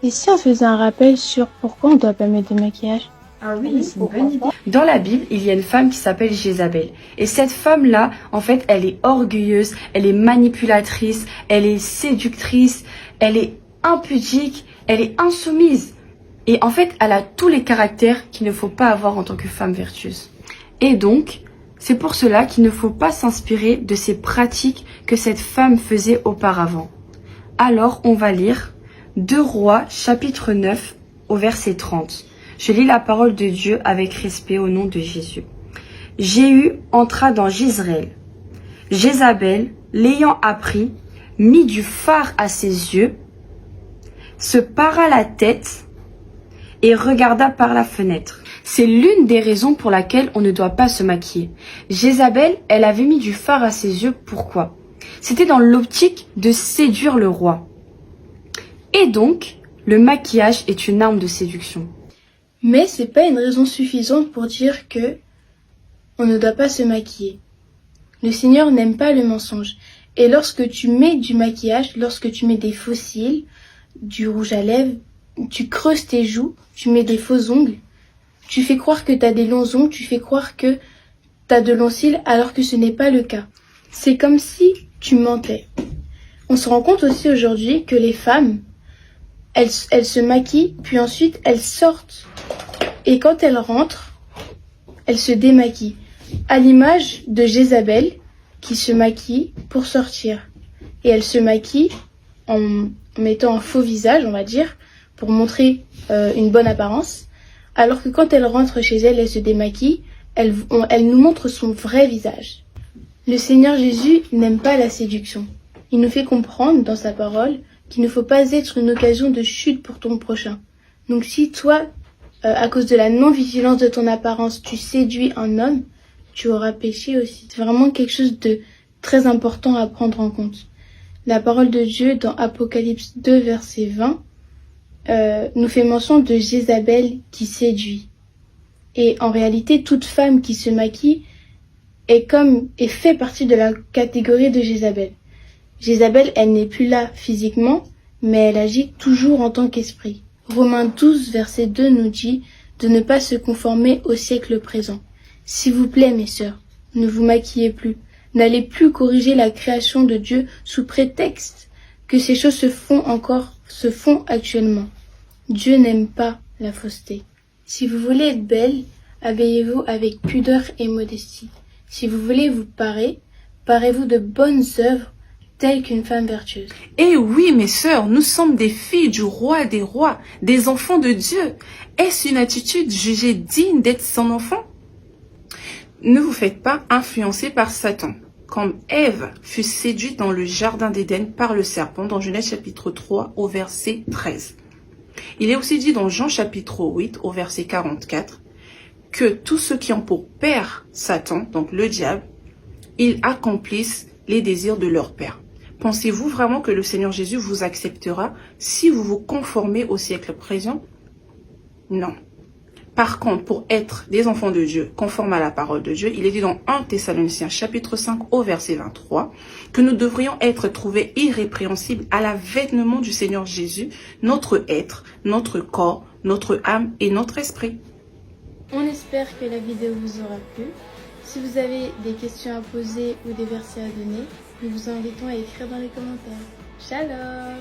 Et si on faisait un rappel sur pourquoi on ne doit pas mettre de maquillage? Ah oui, c'est une bonne idée. Dans la Bible, il y a une femme qui s'appelle Jézabel. Et cette femme-là, en fait, elle est orgueilleuse, elle est manipulatrice, elle est séductrice, elle est impudique, elle est insoumise. Et en fait, elle a tous les caractères qu'il ne faut pas avoir en tant que femme vertueuse. Et donc, c'est pour cela qu'il ne faut pas s'inspirer de ces pratiques que cette femme faisait auparavant. Alors, on va lire 2 Rois, chapitre 9, au verset 30. Je lis la parole de Dieu avec respect au nom de Jésus. Jéhu entra dans Jezreel. Jézabel, l'ayant appris, mit du fard à ses yeux, se para la tête et regarda par la fenêtre. C'est l'une des raisons pour laquelle on ne doit pas se maquiller. Jézabel, elle avait mis du fard à ses yeux. Pourquoi? C'était dans l'optique de séduire le roi. Et donc, le maquillage est une arme de séduction. Mais c'est pas une raison suffisante pour dire que on ne doit pas se maquiller. Le Seigneur n'aime pas le mensonge. Et lorsque tu mets du maquillage, lorsque tu mets des faux cils, du rouge à lèvres, tu creuses tes joues, tu mets des faux ongles, tu fais croire que tu as des longs ongles, tu fais croire que tu as de longs cils alors que ce n'est pas le cas. C'est comme si tu mentais. On se rend compte aussi aujourd'hui que les femmes, elles se maquillent, puis ensuite elles sortent. Et quand elles rentrent, elles se démaquillent. À l'image de Jézabel qui se maquille pour sortir. Et elle se maquille en mettant un faux visage, on va dire, pour montrer une bonne apparence. Alors que quand elle rentre chez elle, elle se démaquille, elle nous montre son vrai visage. Le Seigneur Jésus n'aime pas la séduction. Il nous fait comprendre dans sa parole qu'il ne faut pas être une occasion de chute pour ton prochain. Donc si toi, à cause de la non-vigilance de ton apparence, tu séduis un homme, tu auras péché aussi. C'est vraiment quelque chose de très important à prendre en compte. La parole de Dieu dans Apocalypse 2, verset 20, nous fait mention de Jézabel qui séduit. Et en réalité, toute femme qui se maquille est fait partie de la catégorie de Jézabel. Jézabel, elle n'est plus là physiquement, mais elle agit toujours en tant qu'esprit. Romains 12, verset 2 nous dit de ne pas se conformer au siècle présent. S'il vous plaît, mes sœurs, ne vous maquillez plus. N'allez plus corriger la création de Dieu sous prétexte que ces choses se font actuellement. Dieu n'aime pas la fausseté. Si vous voulez être belle, habillez-vous avec pudeur et modestie. Si vous voulez vous parez-vous de bonnes œuvres telles qu'une femme vertueuse. Eh oui, mes sœurs, nous sommes des filles du roi des rois, des enfants de Dieu. Est-ce une attitude jugée digne d'être son enfant? Ne vous faites pas influencer par Satan, comme Ève fut séduite dans le jardin d'Éden par le serpent, dans Genèse chapitre 3 au verset 13. Il est aussi dit dans Jean chapitre 8 au verset 44 que tous ceux qui ont pour père Satan, donc le diable, ils accomplissent les désirs de leur père. Pensez-vous vraiment que le Seigneur Jésus vous acceptera si vous vous conformez au siècle présent? Non. Par contre, pour être des enfants de Dieu, conformes à la parole de Dieu, il est dit dans 1 Thessaloniciens chapitre 5 au verset 23 que nous devrions être trouvés irrépréhensibles à l'avènement du Seigneur Jésus, notre être, notre corps, notre âme et notre esprit. On espère que la vidéo vous aura plu. Si vous avez des questions à poser ou des versets à donner, nous vous invitons à écrire dans les commentaires. Shalom!